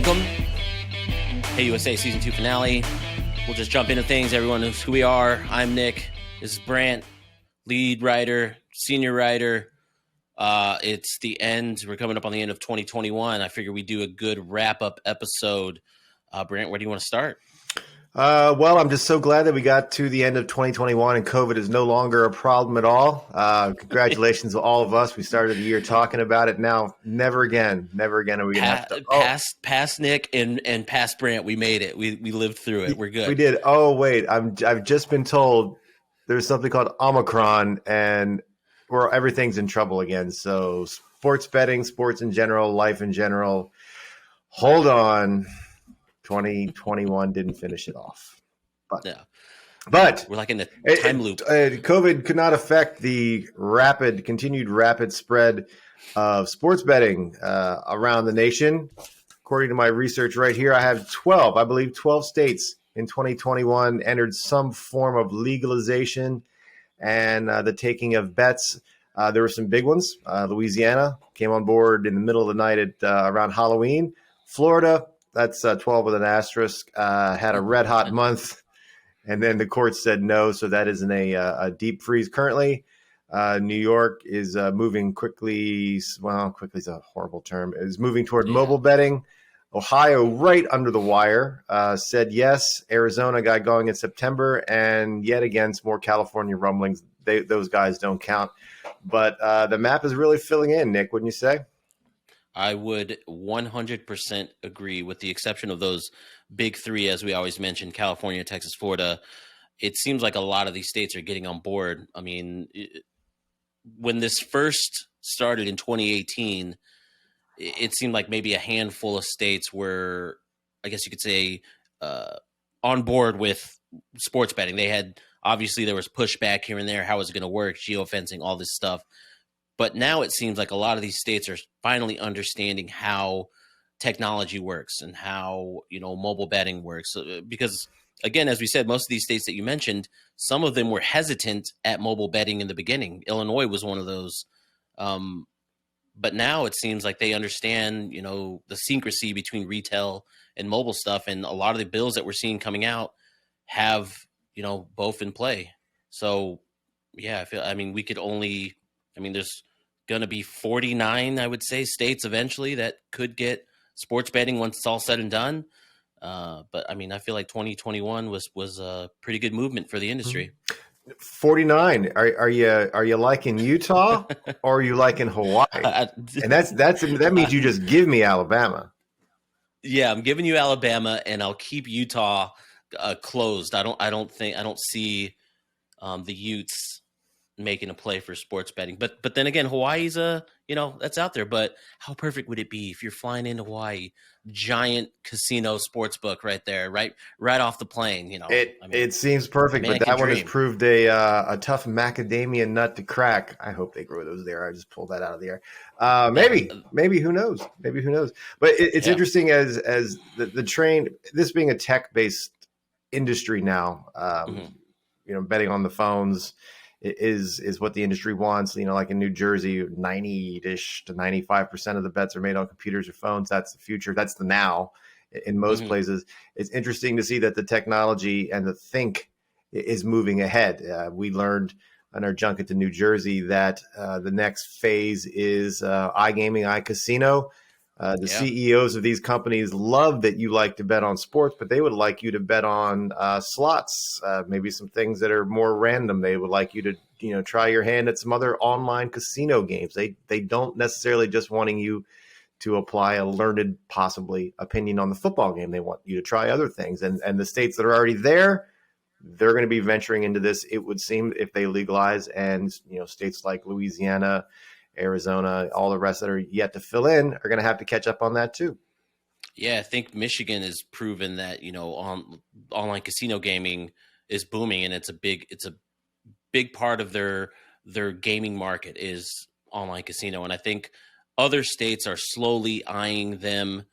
welcome. PlayUSA Season 2 finale. We'll just jump into things. Everyone knows who we are. I'm Nick. This is Brant, lead writer, senior writer. It's the end. We're coming up on the end of 2021. I figure we do a good wrap-up episode. Brant, where do you want to start? Well, I'm just so glad that we got to the end of 2021 and COVID is no longer a problem at all. Congratulations to all of us. We started the year talking about it. Now, never again are we going to have to. Past Nick and past Brant, we made it. We lived through it. We're good. We did. Oh, wait. I've just been told there's something called Omicron and where everything's in trouble again. So sports betting, sports in general, life in general. Hold on. 2021 didn't finish it off. But we're like in the time loop. COVID could not affect the continued rapid spread of sports betting around the nation. According to my research right here, I have 12 states in 2021 entered some form of legalization and the taking of bets. There were some big ones. Louisiana came on board in the middle of the night at around Halloween. Florida, that's 12 with an asterisk, had a red hot month, and then the court said no, so that is in a deep freeze currently. New York is moving quickly. Well, quickly is a horrible term. Is moving toward mobile betting. Ohio, right under the wire, said yes. Arizona got going in September, and yet again, some more California rumblings. Those guys don't count. But the map is really filling in, Nick, wouldn't you say? I would 100% agree, with the exception of those big three, as we always mention, California, Texas, Florida. It seems like a lot of these states are getting on board. I mean, when this first started in 2018, it seemed like maybe a handful of states were, I guess you could say, on board with sports betting. They had, obviously there was pushback here and there. How is it going to work? Geofencing, all this stuff. But now it seems like a lot of these states are finally understanding how technology works and how, mobile betting works. Because, again, as we said, most of these states that you mentioned, some of them were hesitant at mobile betting in the beginning. Illinois was one of those. But now it seems like they understand, the syncrecy between retail and mobile stuff. And a lot of the bills that we're seeing coming out have, both in play. So, yeah, there's going to be 49, I would say, states eventually that could get sports betting once it's all said and done. But I feel like 2021 was a pretty good movement for the industry. 49. Are you liking Utah or are you liking Hawaii? And that means you just give me Alabama. Yeah, I'm giving you Alabama, and I'll keep Utah closed. I don't see the Utes making a play for sports betting. But then again, Hawaii's that's out there. But how perfect would it be if you're flying into Hawaii, giant casino sports book right there, right off the plane, It seems perfect, but that one has proved a tough macadamia nut to crack. I hope they grow those there. I just pulled that out of the air. Maybe who knows? But it's interesting as the train, this being a tech-based industry now, betting on the phones is what the industry wants. Like in New Jersey, 90-ish to 95% of the bets are made on computers or phones. That's the future. That's the now in most places. It's interesting to see that the technology and the think is moving ahead. We learned on our junket to New Jersey that the next phase is iGaming, iCasino. The CEOs of these companies love that you like to bet on sports, but they would like you to bet on slots, maybe some things that are more random. They would like you to, try your hand at some other online casino games. They don't necessarily just wanting you to apply a learned, possibly, opinion on the football game. They want you to try other things. And the states that are already there, they're going to be venturing into this, it would seem, if they legalize. And, states like Louisiana, Arizona, all the rest that are yet to fill in are going to have to catch up on that too. Yeah, I think Michigan has proven that, online casino gaming is booming, and it's a big part of their gaming market is online casino. And I think other states are slowly eyeing them,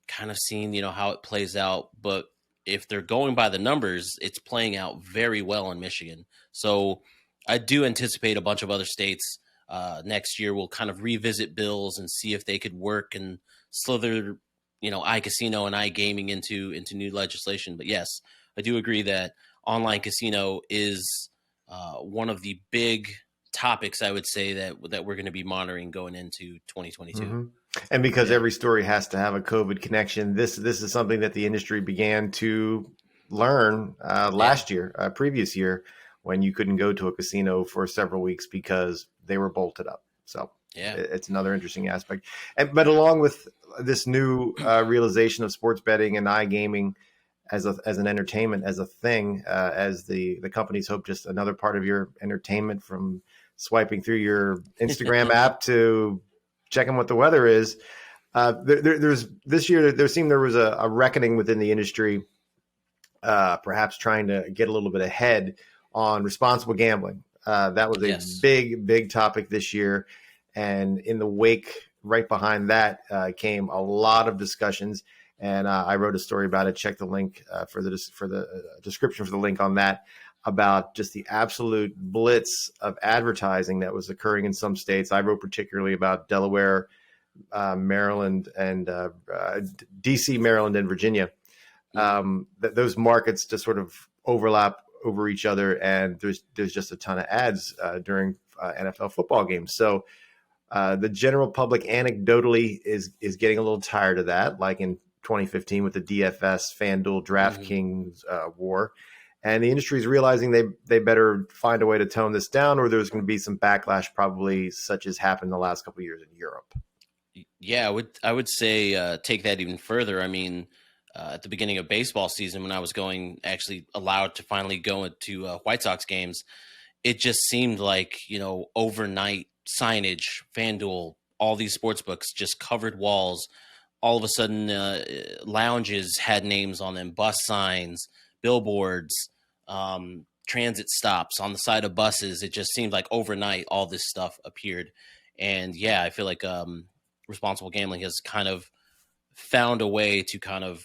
kind of seeing, how it plays out. But if they're going by the numbers, it's playing out very well in Michigan. So I do anticipate a bunch of other states next year will kind of revisit bills and see if they could work and slither iCasino and iGaming into new legislation. But yes, I do agree that online casino is one of the big topics, I would say, that we're going to be monitoring going into 2022. Mm-hmm. And because every story has to have a COVID connection, this is something that the industry began to learn last year, previous year, when you couldn't go to a casino for several weeks because they were bolted up. So it's another interesting aspect. But along with this new realization of sports betting and iGaming as an entertainment, as a thing, as the companies hope just another part of your entertainment, from swiping through your Instagram app to checking what the weather is. There's this year, there was a reckoning within the industry, perhaps trying to get a little bit ahead on responsible gambling. That was a big topic this year. And in the wake, right behind that, came a lot of discussions. And I wrote a story about it. Check the link for the description for the link on that, about just the absolute blitz of advertising that was occurring in some states. I wrote particularly about Delaware, Maryland, and DC, Maryland, and Virginia. Those markets just sort of overlap over each other, and there's just a ton of ads during NFL football games. So the general public anecdotally is getting a little tired of that, like in 2015 with the DFS, FanDuel, DraftKings war. And the industry is realizing they better find a way to tone this down, or there's going to be some backlash, probably such as happened the last couple of years in Europe. Yeah, I would say take that even further. I mean, at the beginning of baseball season, when I was actually allowed to finally go into White Sox games, it just seemed like, overnight Signage, FanDuel, all these sports books just covered walls. All of a sudden, lounges had names on them, bus signs, billboards, transit stops on the side of buses. It just seemed like overnight all this stuff appeared. And yeah, I feel like responsible gambling has kind of found a way to kind of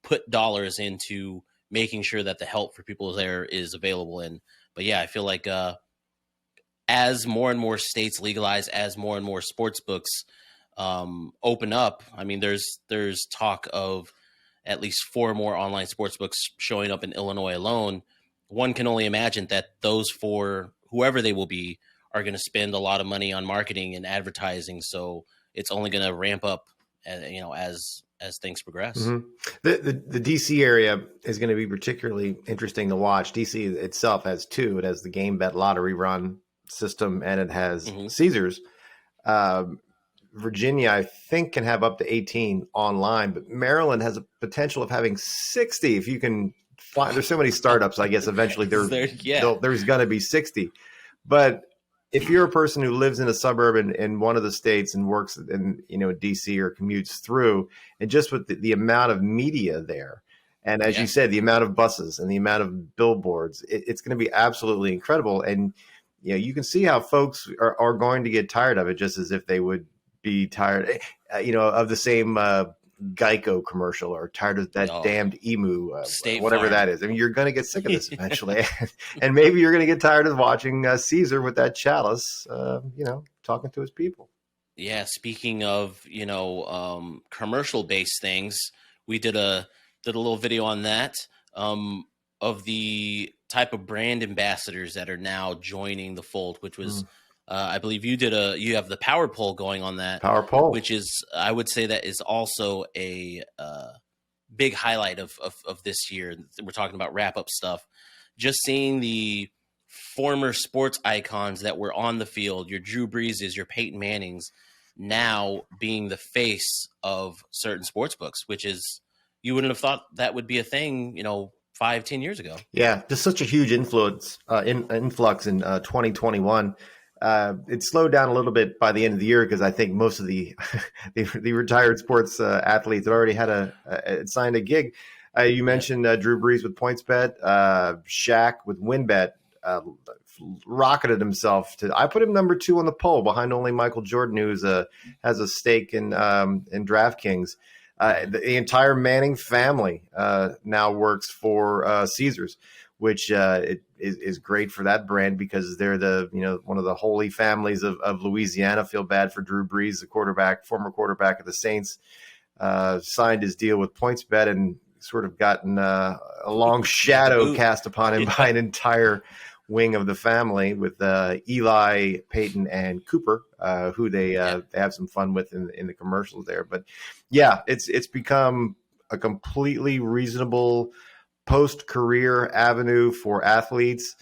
put dollars into making sure that the help for people there is available. But yeah, I feel like as more and more states legalize, as more and more sports books open up, I mean, there's talk of at least 4 more online sports books showing up in Illinois alone. One can only imagine that those 4, whoever they will be, are going to spend a lot of money on marketing and advertising. So it's only going to ramp up, as things progress. Mm-hmm. The DC area is going to be particularly interesting to watch. DC itself has 2. It has the Game Bet lottery run system, and it has Caesars. Virginia, I think, can have up to 18 online, but Maryland has a potential of having 60. If you can find, there's so many startups, I guess eventually there's going to be 60. But if you're a person who lives in a suburb in one of the states and works in DC or commutes through, and just with the amount of media there, and as you said, the amount of buses and the amount of billboards, it's going to be absolutely incredible. And you can see how folks are going to get tired of it, just as if they would be tired, of the same Geico commercial, or tired of that damned emu, whatever that is. I mean, you're going to get sick of this eventually. And maybe you're going to get tired of watching Caesar with that chalice, talking to his people. Yeah. Speaking of, commercial based things, we did a little video on that, of the type of brand ambassadors that are now joining the fold, which was, I believe you have the power poll going on that. Power poll, which is, I would say, that is also a big highlight of this year. We're talking about wrap up stuff. Just seeing the former sports icons that were on the field, your Drew Breeses, your Peyton Mannings, now being the face of certain sports books, which is, you wouldn't have thought that would be a thing, 5-10 years ago. Yeah, just such a huge influx in 2021. It slowed down a little bit by the end of the year because I think most of the retired sports athletes had already had signed a gig. You mentioned Drew Brees with PointsBet, Shaq with WinBet, rocketed himself to. I put him number 2 on the poll, behind only Michael Jordan, who has a stake in DraftKings. The entire Manning family now works for Caesars, which is great for that brand because they're one of the holy families of Louisiana. Feel bad for Drew Brees, the former quarterback of the Saints. signed his deal with PointsBet and sort of gotten a long shadow cast upon him by an entire wing of the family with Eli, Peyton, and Cooper, who they have some fun with in the commercials there. But yeah, it's become a completely reasonable post-career avenue for athletes.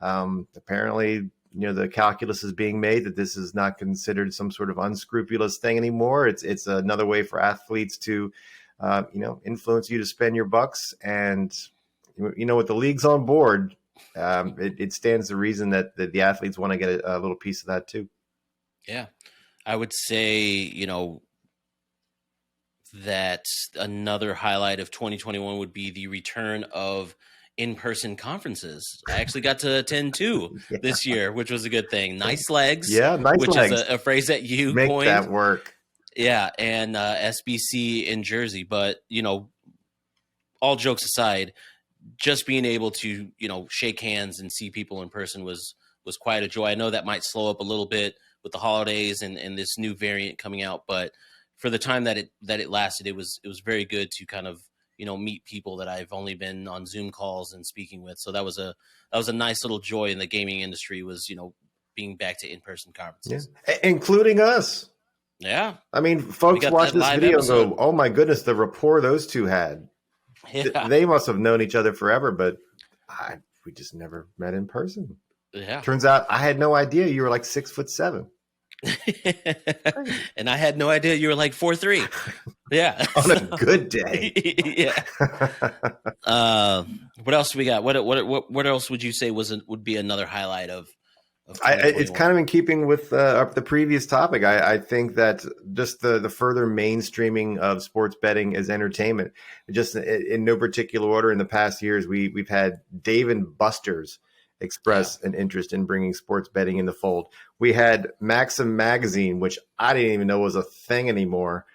Apparently, the calculus is being made that this is not considered some sort of unscrupulous thing anymore. It's another way for athletes to, influence you to spend your bucks. And, with the leagues on board, it stands to reason that the athletes want to get a little piece of that too. Yeah. I would say, that another highlight of 2021 would be the return of in-person conferences. I actually got to attend 2 this year, which was a good thing. Nice legs. Yeah, nice which legs. Is a phrase that you make coined. That work. Yeah, and SBC in Jersey. But, all jokes aside, just being able to, shake hands and see people in person was quite a joy. I know that might slow up a little bit with the holidays and this new variant coming out, but for the time that it lasted, it was very good to kind of, meet people that I've only been on Zoom calls and speaking with. So that was a nice little joy in the gaming industry was, being back to in-person conferences. Yeah. Including us. Yeah. I mean, folks watch this video and go, oh my goodness, the rapport those two had. Yeah. They must have known each other forever, but we just never met in person. Yeah. Turns out I had no idea you were like 6'7". And I had no idea you were like 4'3". Yeah. On a good day. Yeah. What else we got? What else would you say would be another highlight of it's kind of in keeping with the previous topic. I think that just the further mainstreaming of sports betting as entertainment, just in no particular order. In the past years, we've had Dave and Buster's express an interest in bringing sports betting in the fold. We had Maxim magazine, which I didn't even know was a thing anymore,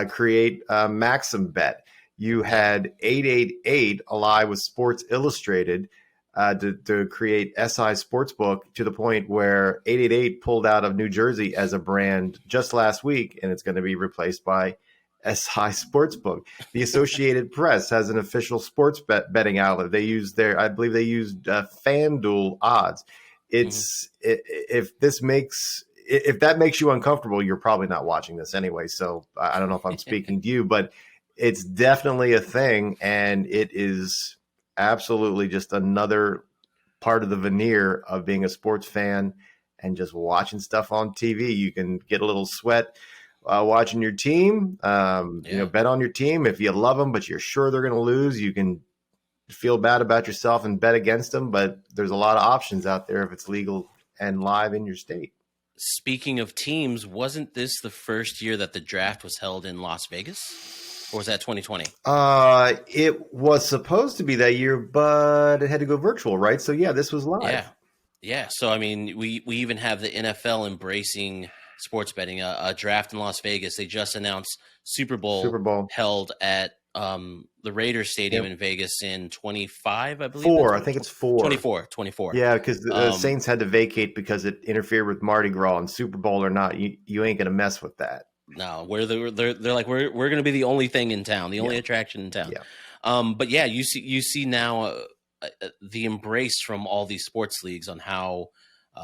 create Maxim Bet. You had 888 ally with Sports Illustrated to create SI Sportsbook, to the point where 888 pulled out of New Jersey as a brand just last week, and it's going to be replaced by SI Sportsbook. The Associated Press has an official sports betting outlet. They use I believe they used FanDuel odds. If that makes you uncomfortable, you're probably not watching this anyway. So I don't know if I'm speaking to you, but it's definitely a thing, and it is absolutely just another part of the veneer of being a sports fan and just watching stuff on TV. You can get a little sweat watching your team, bet on your team. If you love them, but you're sure they're going to lose, you can feel bad about yourself and bet against them. But there's a lot of options out there if it's legal and live in your state. Speaking of teams, wasn't this the first year that the draft was held in Las Vegas? Or was that 2020? It was supposed to be that year, but it had to go virtual, right? So yeah, this was live. Yeah. So I mean, we even have the NFL embracing sports betting. A draft in Las Vegas. They just announced Super Bowl held at the Raiders Stadium in Vegas in 25, I believe. 4. I think it's 4. 24. Yeah, because the Saints had to vacate because it interfered with Mardi Gras, and Super Bowl or not, you ain't gonna mess with that. No, they're like we're going to be the only thing in town, the only attraction in town. Yeah. But yeah, you see now the embrace from all these sports leagues on how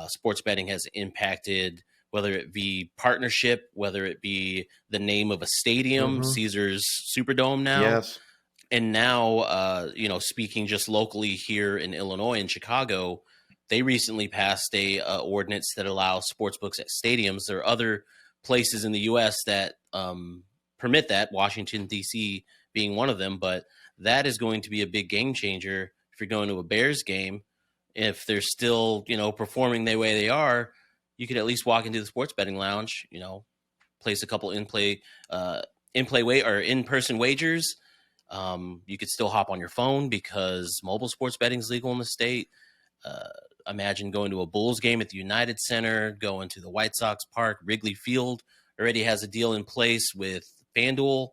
sports betting has impacted, whether it be partnership, whether it be the name of a stadium, Caesars Superdome now. Yes. And now, speaking just locally here in Illinois and Chicago, they recently passed a ordinance that allows sports books at stadiums. There are other places in the U.S. that permit that, Washington, D.C. being one of them, but that is going to be a big game changer if you're going to a Bears game. If they're still, performing the way they are, you could at least walk into the sports betting lounge, place a couple in-person wagers. You could still hop on your phone because mobile sports betting is legal in the state. Imagine going to a Bulls game at the United Center, going to the White Sox Park. Wrigley Field already has a deal in place with FanDuel.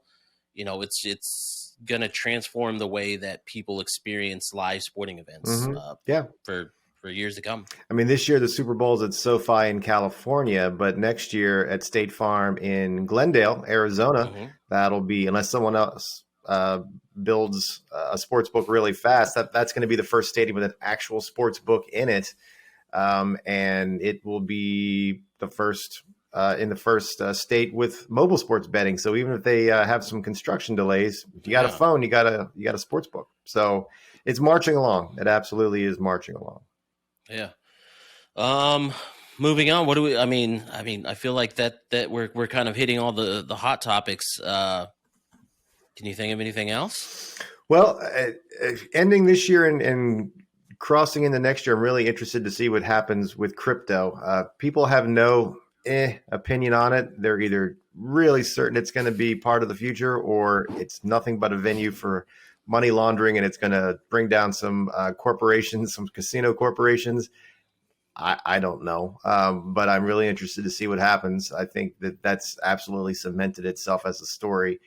It's going to transform the way that people experience live sporting events. For years to come. I mean, this year the Super Bowl's at SoFi in California, but next year at State Farm in Glendale, Arizona, that'll be, unless someone else builds a sports book really fast, that's going to be the first stadium with an actual sports book in it. And it will be the first in the first state with mobile sports betting. So even if they have some construction delays, if you got a phone, you got a sports book. So it's marching along. It absolutely is marching along. Yeah. Moving on. What do we? I mean, I feel like that we're kind of hitting all the hot topics. Can you think of anything else? Well, ending this year and crossing into next year, I'm really interested to see what happens with crypto. People have no opinion on it. They're either really certain it's going to be part of the future, or it's nothing but a venue for money laundering, and it's going to bring down some corporations, some casino corporations. I don't know, but I'm really interested to see what happens. I think that's absolutely cemented itself as a story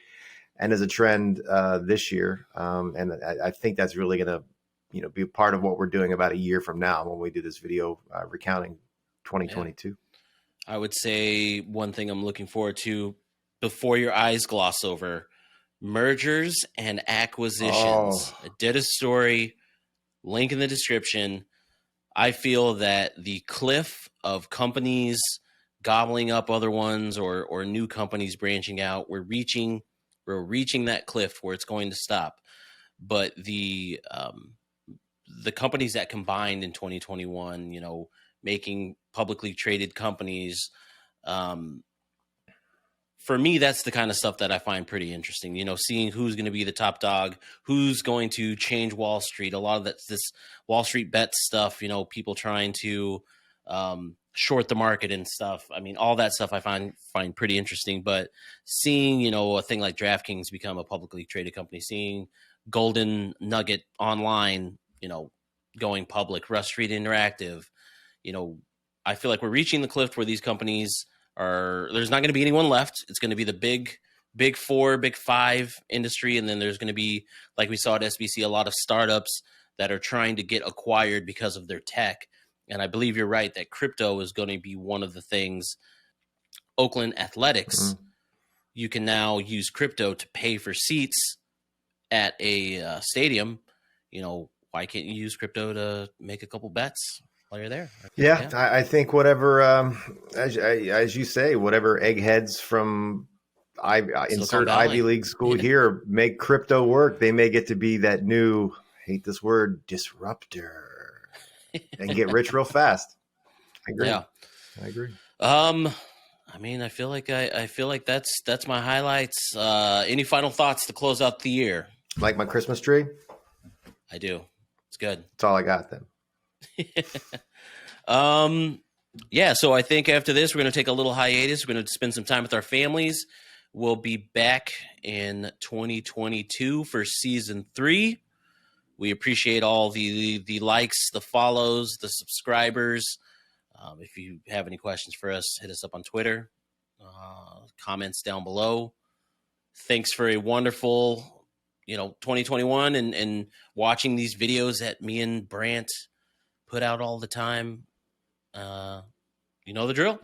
and as a trend this year, and I think that's really going to be a part of what we're doing about a year from now when we do this video recounting 2022. I would say one thing I'm looking forward to before your eyes gloss over: mergers and acquisitions. I did a story, link in the description. I feel that the cliff of companies gobbling up other ones or new companies branching out, we're reaching that cliff where it's going to stop. But the companies that combined in 2021, making publicly traded companies, for me, that's the kind of stuff that I find pretty interesting. Seeing who's going to be the top dog, who's going to change Wall Street. A lot of this Wall Street bet stuff, people trying to short the market and stuff. I mean, all that stuff I find pretty interesting. But seeing, a thing like DraftKings become a publicly traded company, seeing Golden Nugget Online, going public, Rush Street Interactive, I feel like we're reaching the cliff where these companies there's not going to be anyone left. It's going to be the big four, big five industry. And then there's going to be, like we saw at SBC, a lot of startups that are trying to get acquired because of their tech. And I believe you're right that crypto is going to be one of the things. Oakland Athletics, you can now use crypto to pay for seats at a stadium. Why can't you use crypto to make a couple bets while you're there? Yeah. I think whatever, as you say, whatever eggheads from insert Ivy League school here make crypto work, they may get to be that new, hate this word, disruptor, and get rich real fast. I agree. Yeah, I agree. I feel like that's my highlights. Any final thoughts to close out the year? Like my Christmas tree? I do. It's good. That's all I got then. So I think after this, we're going to take a little hiatus. We're going to spend some time with our families. We'll be back in 2022 for season 3. We appreciate all the likes, the follows, the subscribers. If you have any questions for us, hit us up on Twitter. Comments down below. Thanks for a wonderful 2021 and watching these videos that me and Brant put out all the time. You know the drill.